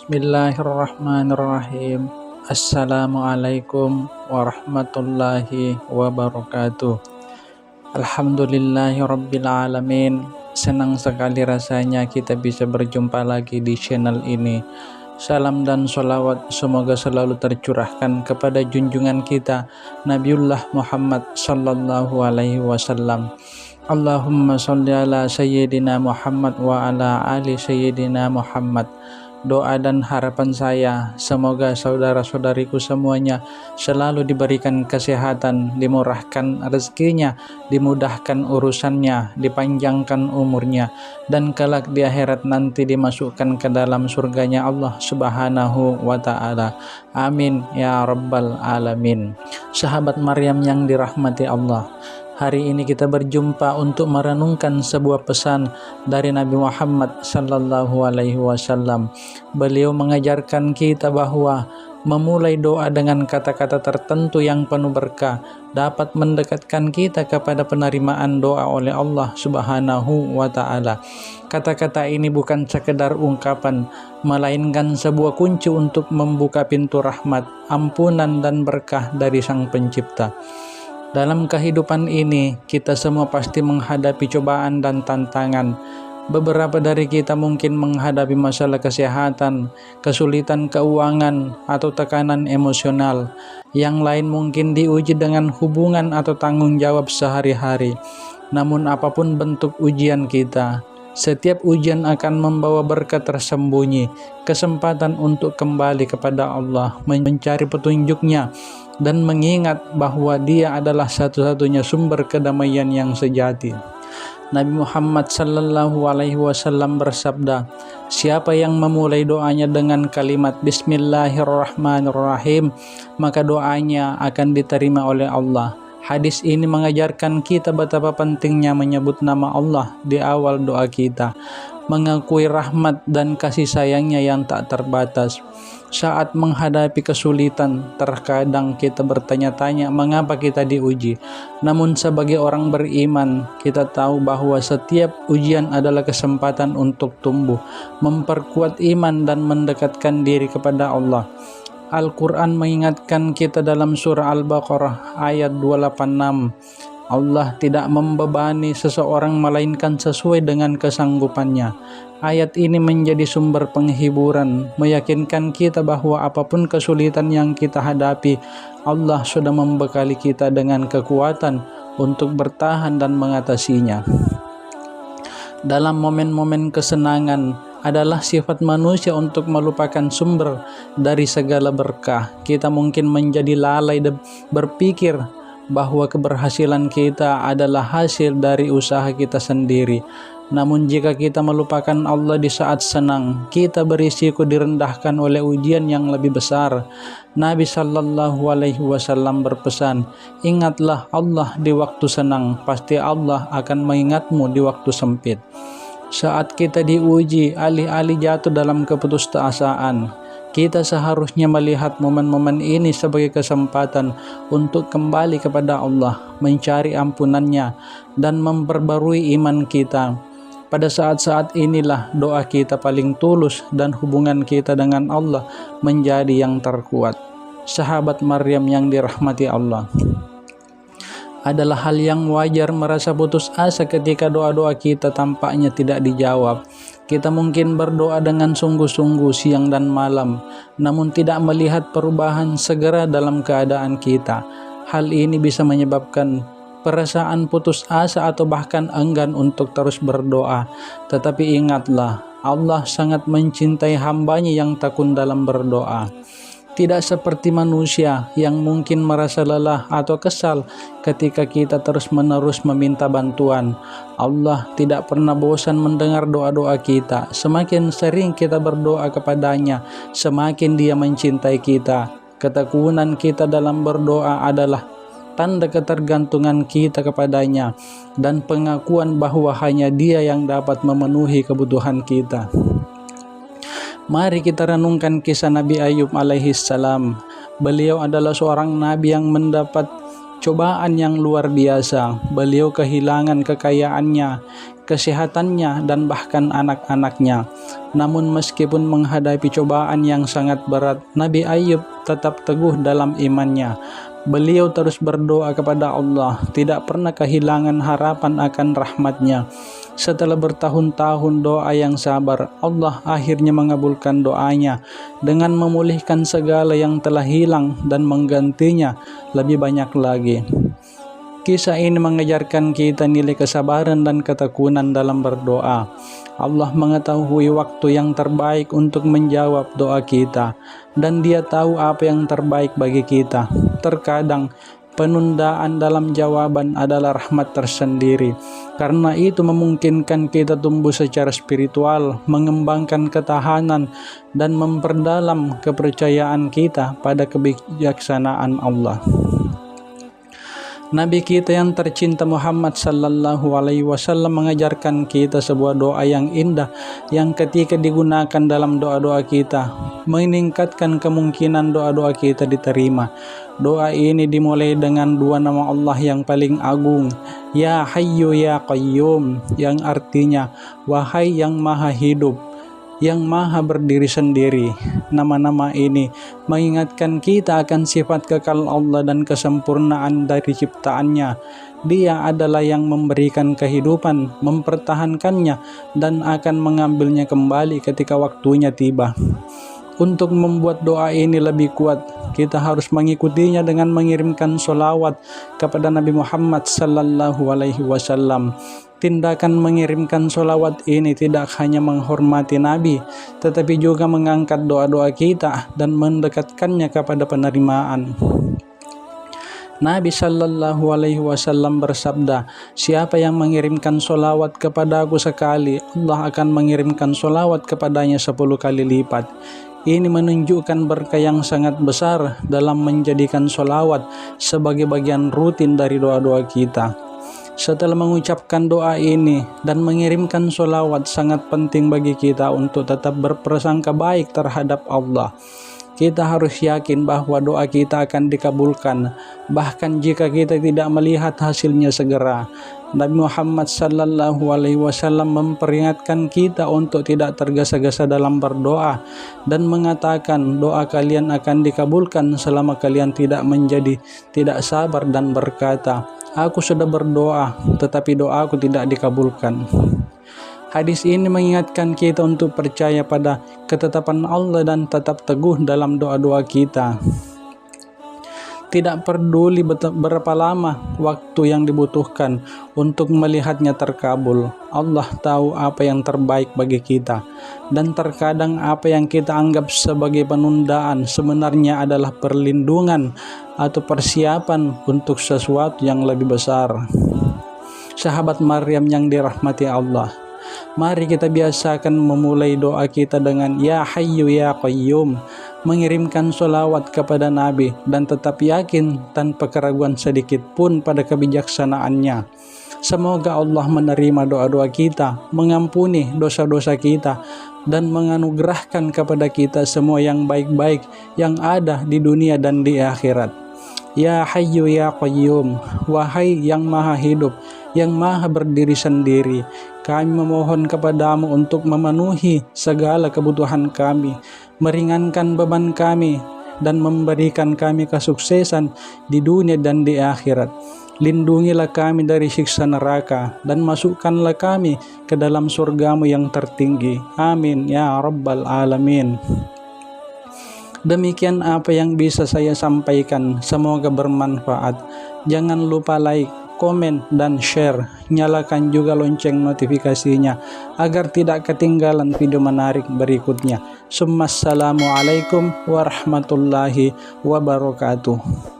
Bismillahirrahmanirrahim. Assalamualaikum warahmatullahi wabarakatuh. Alhamdulillahirabbil alamin. Senang sekali rasanya kita bisa berjumpa lagi di channel ini. Salam dan sholawat semoga selalu tercurahkan kepada junjungan kita Nabiullah Muhammad sallallahu alaihi wasallam. Allahumma sholli ala sayyidina Muhammad wa ala ali sayyidina Muhammad. Doa dan harapan saya semoga saudara-saudariku semuanya selalu diberikan kesehatan, dimurahkan rezekinya, dimudahkan urusannya, dipanjangkan umurnya, dan kelak di akhirat nanti dimasukkan ke dalam surganya Allah Subhanahu wa ta'ala. Amin ya rabbal alamin. Sahabat Maryam yang dirahmati Allah, hari ini kita berjumpa untuk merenungkan sebuah pesan dari Nabi Muhammad sallallahu alaihi wasallam. Beliau mengajarkan kita bahwa memulai doa dengan kata-kata tertentu yang penuh berkah dapat mendekatkan kita kepada penerimaan doa oleh Allah Subhanahu wa ta'ala. Kata-kata ini bukan sekedar ungkapan, melainkan sebuah kunci untuk membuka pintu rahmat, ampunan dan berkah dari Sang Pencipta. Dalam kehidupan ini, kita semua pasti menghadapi cobaan dan tantangan. Beberapa dari kita mungkin menghadapi masalah kesehatan, kesulitan keuangan, atau tekanan emosional. Yang lain mungkin diuji dengan hubungan atau tanggung jawab sehari-hari. Namun apapun bentuk ujian kita, setiap ujian akan membawa berkat tersembunyi, kesempatan untuk kembali kepada Allah, mencari petunjuknya, dan mengingat bahwa Dia adalah satu-satunya sumber kedamaian yang sejati. Nabi Muhammad sallallahu alaihi wasallam bersabda, siapa yang memulai doanya dengan kalimat Bismillahirrahmanirrahim, maka doanya akan diterima oleh Allah. Hadis ini mengajarkan kita betapa pentingnya menyebut nama Allah di awal doa kita, mengakui rahmat dan kasih sayangnya yang tak terbatas. Saat menghadapi kesulitan, terkadang kita bertanya-tanya mengapa kita diuji. Namun sebagai orang beriman, kita tahu bahwa setiap ujian adalah kesempatan untuk tumbuh, memperkuat iman dan mendekatkan diri kepada Allah. Al-Quran mengingatkan kita dalam surah Al-Baqarah ayat 286. Allah tidak membebani seseorang melainkan sesuai dengan kesanggupannya. Ayat ini menjadi sumber penghiburan, meyakinkan kita bahwa apapun kesulitan yang kita hadapi, Allah sudah membekali kita dengan kekuatan untuk bertahan dan mengatasinya. Dalam momen-momen kesenangan, adalah sifat manusia untuk melupakan sumber dari segala berkah. Kita mungkin menjadi lalai dan berpikir bahwa keberhasilan kita adalah hasil dari usaha kita sendiri. Namun jika kita melupakan Allah di saat senang, kita berisiko direndahkan oleh ujian yang lebih besar. Nabi sallallahu alaihi wasallam berpesan, ingatlah Allah di waktu senang, pasti Allah akan mengingatmu di waktu sempit. Saat kita diuji, alih-alih jatuh dalam keputusasaan, kita seharusnya melihat momen-momen ini sebagai kesempatan untuk kembali kepada Allah, mencari ampunannya, dan memperbarui iman kita. Pada saat-saat inilah doa kita paling tulus dan hubungan kita dengan Allah menjadi yang terkuat. Sahabat Maryam yang dirahmati Allah, adalah hal yang wajar merasa putus asa ketika doa-doa kita tampaknya tidak dijawab. Kita mungkin berdoa dengan sungguh-sungguh siang dan malam, namun tidak melihat perubahan segera dalam keadaan kita. Hal ini bisa menyebabkan perasaan putus asa atau bahkan enggan untuk terus berdoa. Tetapi ingatlah, Allah sangat mencintai hambanya yang tekun dalam berdoa. Tidak seperti manusia yang mungkin merasa lelah atau kesal ketika kita terus-menerus meminta bantuan. Allah tidak pernah bosan mendengar doa-doa kita. Semakin sering kita berdoa kepadanya, semakin Dia mencintai kita. Ketekunan kita dalam berdoa adalah tanda ketergantungan kita kepadanya dan pengakuan bahwa hanya Dia yang dapat memenuhi kebutuhan kita. Mari kita renungkan kisah Nabi Ayub alaihi salam. Beliau adalah seorang nabi yang mendapat cobaan yang luar biasa. Beliau kehilangan kekayaannya, kesehatannya, dan bahkan anak-anaknya. Namun meskipun menghadapi cobaan yang sangat berat, Nabi Ayub tetap teguh dalam imannya. Beliau terus berdoa kepada Allah, tidak pernah kehilangan harapan akan rahmat-Nya. Setelah bertahun-tahun doa yang sabar, Allah akhirnya mengabulkan doanya dengan memulihkan segala yang telah hilang dan menggantinya lebih banyak lagi. Kisah ini mengajarkan kita nilai kesabaran dan ketekunan dalam berdoa. Allah mengetahui waktu yang terbaik untuk menjawab doa kita, dan Dia tahu apa yang terbaik bagi kita. Terkadang penundaan dalam jawaban adalah rahmat tersendiri, karena itu memungkinkan kita tumbuh secara spiritual, mengembangkan ketahanan, dan memperdalam kepercayaan kita pada kebijaksanaan Allah. Nabi kita yang tercinta Muhammad sallallahu alaihi wasallam mengajarkan kita sebuah doa yang indah yang ketika digunakan dalam doa-doa kita meningkatkan kemungkinan doa-doa kita diterima. Doa ini dimulai dengan dua nama Allah yang paling agung, Ya Hayyu Ya Qayyum, yang artinya wahai yang maha hidup, yang maha berdiri sendiri. Nama-nama ini mengingatkan kita akan sifat kekal Allah dan kesempurnaan dari ciptaannya. Dia adalah yang memberikan kehidupan, mempertahankannya, dan akan mengambilnya kembali ketika waktunya tiba. Untuk membuat doa ini lebih kuat, kita harus mengikutinya dengan mengirimkan sholawat kepada Nabi Muhammad sallallahu alaihi wasallam. Tindakan mengirimkan sholawat ini tidak hanya menghormati Nabi, tetapi juga mengangkat doa-doa kita dan mendekatkannya kepada penerimaan. Nabi sallallahu alaihi wasallam bersabda, siapa yang mengirimkan sholawat kepadaku sekali, Allah akan mengirimkan sholawat kepadanya 10 kali lipat. Ini menunjukkan berkah yang sangat besar dalam menjadikan sholawat sebagai bagian rutin dari doa-doa kita. Setelah mengucapkan doa ini dan mengirimkan sholawat, sangat penting bagi kita untuk tetap berprasangka baik terhadap Allah. Kita harus yakin bahwa doa kita akan dikabulkan, bahkan jika kita tidak melihat hasilnya segera. Nabi Muhammad sallallahu alaihi wasallam memperingatkan kita untuk tidak tergesa-gesa dalam berdoa dan mengatakan doa kalian akan dikabulkan selama kalian tidak sabar dan berkata, aku sudah berdoa tetapi doaku tidak dikabulkan. Hadis ini mengingatkan kita untuk percaya pada ketetapan Allah dan tetap teguh dalam doa-doa kita. Tidak peduli berapa lama waktu yang dibutuhkan untuk melihatnya terkabul, Allah tahu apa yang terbaik bagi kita. Dan terkadang apa yang kita anggap sebagai penundaan sebenarnya adalah perlindungan atau persiapan untuk sesuatu yang lebih besar. Sahabat Maryam yang dirahmati Allah, mari kita biasakan memulai doa kita dengan Ya Hayyu Ya Qayyum, mengirimkan sholawat kepada Nabi dan tetap yakin tanpa keraguan sedikit pun pada kebijaksanaannya. Semoga Allah menerima doa-doa kita, mengampuni dosa-dosa kita, dan menganugerahkan kepada kita semua yang baik-baik yang ada di dunia dan di akhirat. Ya Hayyu Ya Qayyum, wahai yang maha hidup, yang maha berdiri sendiri, kami memohon kepadamu untuk memenuhi segala kebutuhan kami, meringankan beban kami, dan memberikan kami kesuksesan di dunia dan di akhirat. Lindungilah kami dari siksa neraka, dan masukkanlah kami ke dalam surgamu yang tertinggi. Amin ya Rabbal Alamin. Demikian apa yang bisa saya sampaikan, semoga bermanfaat. Jangan lupa like, komen, dan share. Nyalakan juga lonceng notifikasinya agar tidak ketinggalan video menarik berikutnya. Assalamualaikum warahmatullahi wabarakatuh.